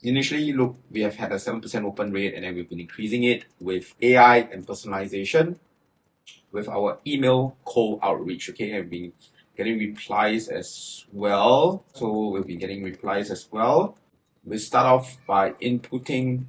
initially, look, we have had a 7% open rate, and then we've been increasing it with AI and personalization with our email cold outreach, okay? And we've been getting replies as well. So we'll be getting replies as well. We start off by inputting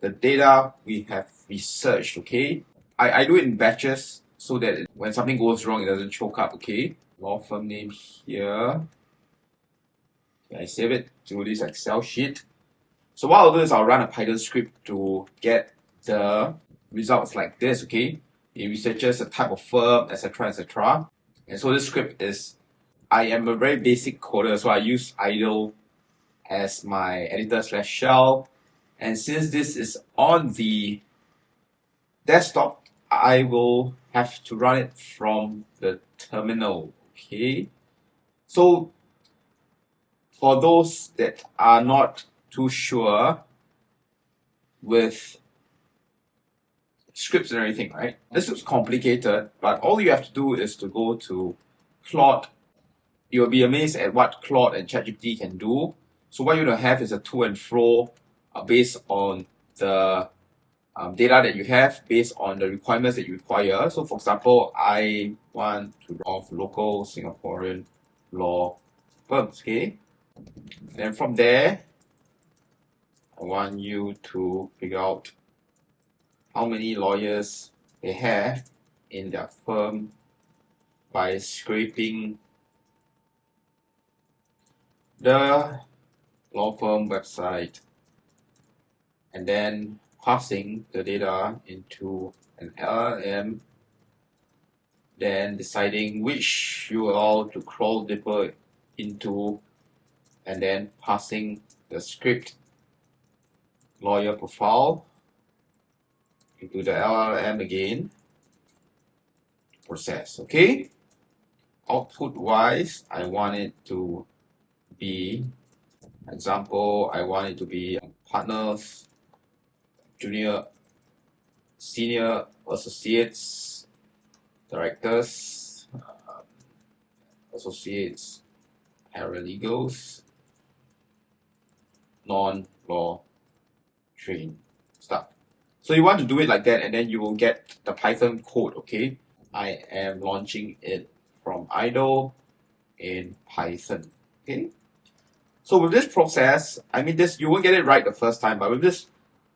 the data we have researched, okay? I do it in batches so that when something goes wrong, it doesn't choke up, okay? Law firm name here. Okay, I save it to this Excel sheet. So what I'll do is I'll run a Python script to get the results like this, okay? It researches the type of firm, etc., etc. And so this script is, I am a very basic coder, so I use idle as my editor/shell. And since this is on the desktop, I will have to run it from the terminal, okay? So for those that are not too sure with scripts and everything, right? This looks complicated, but all you have to do is to go to Claude. You'll be amazed at what Claude and ChatGPT can do. So what you're going to have is a to and fro based on the data that you have, based on the requirements that you require. So for example, I want to of local Singaporean law firms, okay? And from there, I want you to figure out how many lawyers they have in their firm by scraping the law firm website and then passing the data into an LLM, then deciding which URL to crawl deeper into, and then passing the script lawyer profile into the LLM again to process, okay? Output wise, I want it to be, example, I want it to be partners, junior, senior, associates, directors, associates, paralegals, non-law trained stuff. So you want to do it like that, and then you will get the Python code, okay? I am launching it from idle in Python, okay? So with this process, I mean, you won't get it right the first time, but with this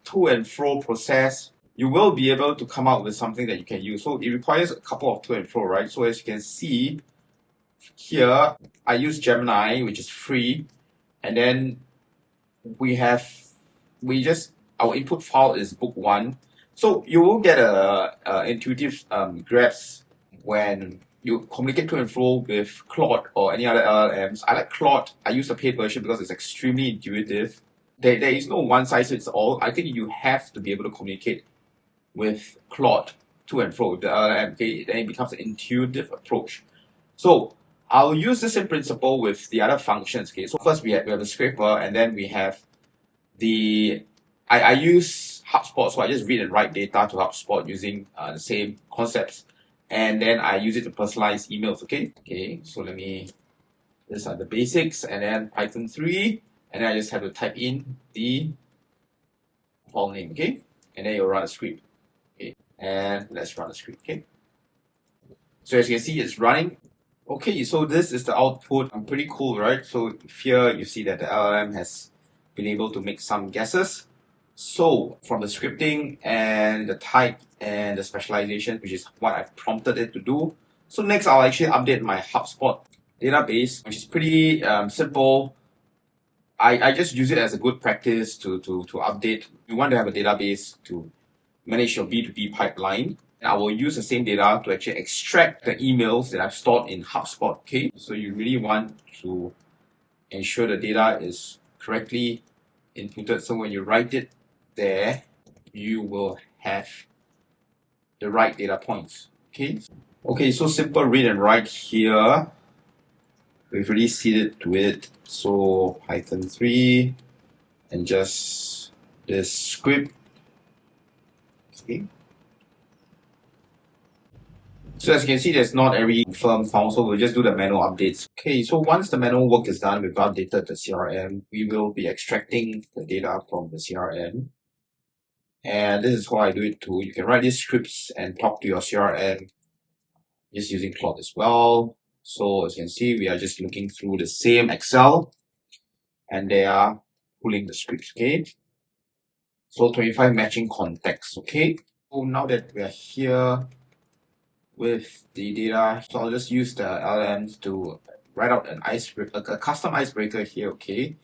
to and fro process, you will be able to come out with something that you can use. So it requires a couple of to and fro, right? So as you can see here, I use Gemini, which is free, and then our input file is book 1. So you will get a intuitive grasp when you communicate to and fro with Claude or any other LLMs. I like Claude. I use the paid version because it's extremely intuitive. There is no one size fits all. I think you have to be able to communicate with Claude to and fro with the LLM. Okay, then it becomes an intuitive approach. So I'll use the same principle with the other functions. Okay, so first we have the scraper, and then we have I use HubSpot, so I just read and write data to HubSpot using the same concepts, and then I use it to personalize emails. Okay, so these are the basics, and then Python 3, and then I just have to type in the file name, okay, and then you'll run a script, okay, and let's run a script, okay. So as you can see, it's running. Okay, so this is the output. Pretty cool, right? So here you see that the LLM has been able to make some guesses. So from the scripting and the type and the specialization, which is what I've prompted it to do. So next I'll actually update my HubSpot database, which is pretty simple. I just use it as a good practice to update. You want to have a database to manage your B2B pipeline. I will use the same data to actually extract the emails that I've stored in HubSpot, okay? So you really want to ensure the data is correctly inputted. So when you write it there, you will have the right data points, okay? Okay, so simple read and write here. We've already seeded to it. So Python 3 and just this script, okay? So as you can see, there's not every firm found, so we'll just do the manual updates. Okay, so once the manual work is done, we've updated the CRM, we will be extracting the data from the CRM. And this is how I do it too. You can write these scripts and talk to your CRM just using Claude as well. So as you can see, we are just looking through the same Excel and they are pulling the scripts, okay? So 25 matching contacts, okay? So now that we are here with the data, so I'll just use the LLMs to write out an icebreaker, a custom icebreaker here, okay?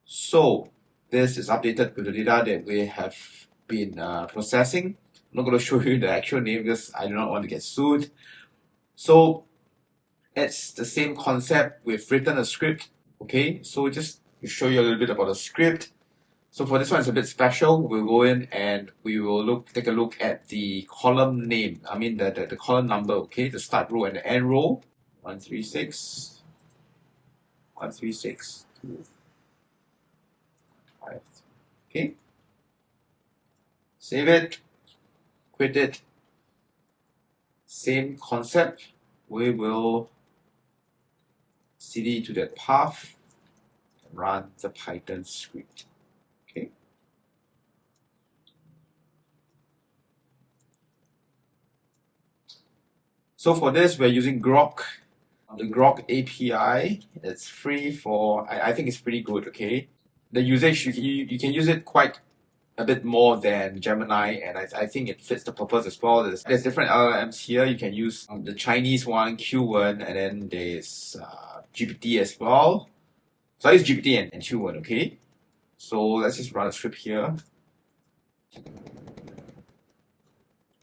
So this is updated with the data that we have been processing. I'm not going to show you the actual name because I do not want to get sued. So it's the same concept. We've written a script, okay? So just to show you a little bit about the script. So for this one, it's a bit special. We'll go in and we will take a look at the column name. I mean the column number, okay? The start row and the end row. 136, 136, 2, 5. Okay. Save it, quit it. Same concept. We will cd to that path and run the Python script. Okay. So for this, we're using Grok. The Grok API, it's free for, I think it's pretty good, okay? The usage, you can use it quite a bit more than Gemini, and I think it fits the purpose as well. There's different LLMs here. You can use the Chinese one, Q1, and then there's GPT as well. So I use GPT and Q1, okay? So let's just run a script here.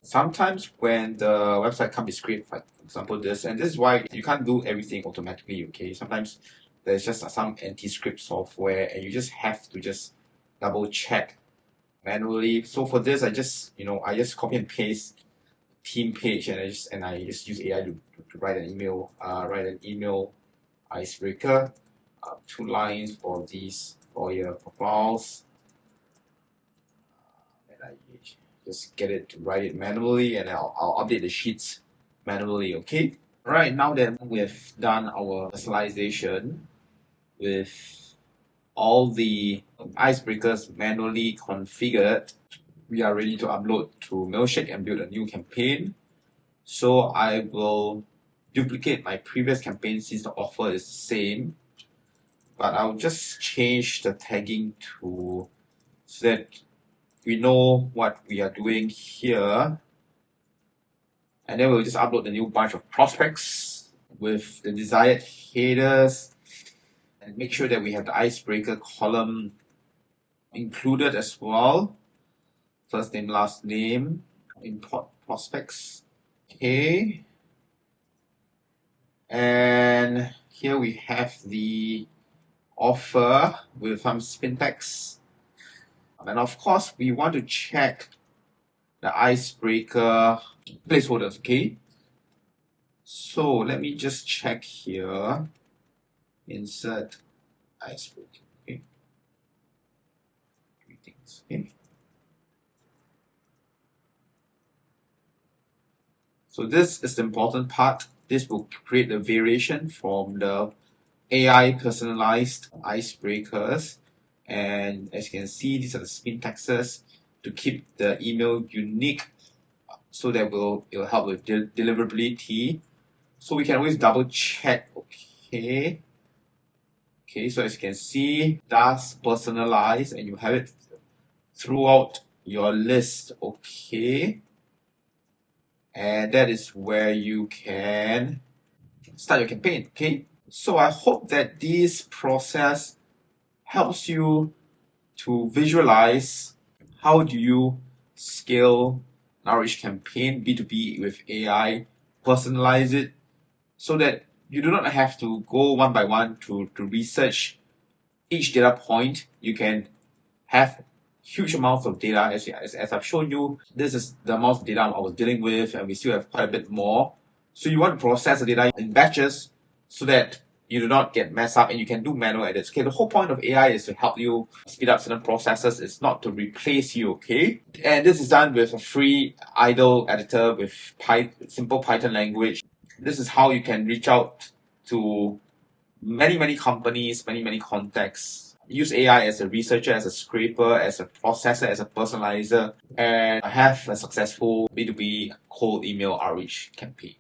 Sometimes when the website can't be scraped, like for example this, and this is why you can't do everything automatically, okay? Sometimes there's just some anti-script software and you just have to just double check manually. So for this, I just copy and paste team page and I just use AI to write an email icebreaker, 2 lines for your profiles, and I just get it to write it manually, and I'll update the sheets manually, okay? Right, now that we've done our personalization with all the icebreakers manually configured, we are ready to upload to Mailshake and build a new campaign. So I will duplicate my previous campaign since the offer is the same, but I'll just change the tagging to so that we know what we are doing here. And then we'll just upload the new bunch of prospects with the desired headers and make sure that we have the icebreaker column included as well. First name, last name, import prospects. Okay. And here we have the offer with some syntax. And of course, we want to check the icebreaker placeholders, okay? So let me just check here. Insert icebreaker, okay? 3 things, okay? So this is the important part. This will create the variation from the AI personalized icebreakers. And as you can see, these are the syntaxes to keep the email unique, so that it will help with deliverability. So we can always double check, okay? Okay, so as you can see, that's personalized and you have it throughout your list, okay? And that is where you can start your campaign, okay? So I hope that this process helps you to visualize how do you scale an outreach campaign B2B with AI, personalize it so that you do not have to go one by one to research each data point. You can have huge amounts of data. As I've shown you, this is the amount of data I was dealing with, and we still have quite a bit more. So you want to process the data in batches so that you do not get messed up and you can do manual edits. Okay, the whole point of AI is to help you speed up certain processes. It's not to replace you, okay? And this is done with a free idle editor with simple Python language. This is how you can reach out to many companies, many contexts. Use AI as a researcher, as a scraper, as a processor, as a personalizer, and have a successful B2B cold email outreach campaign.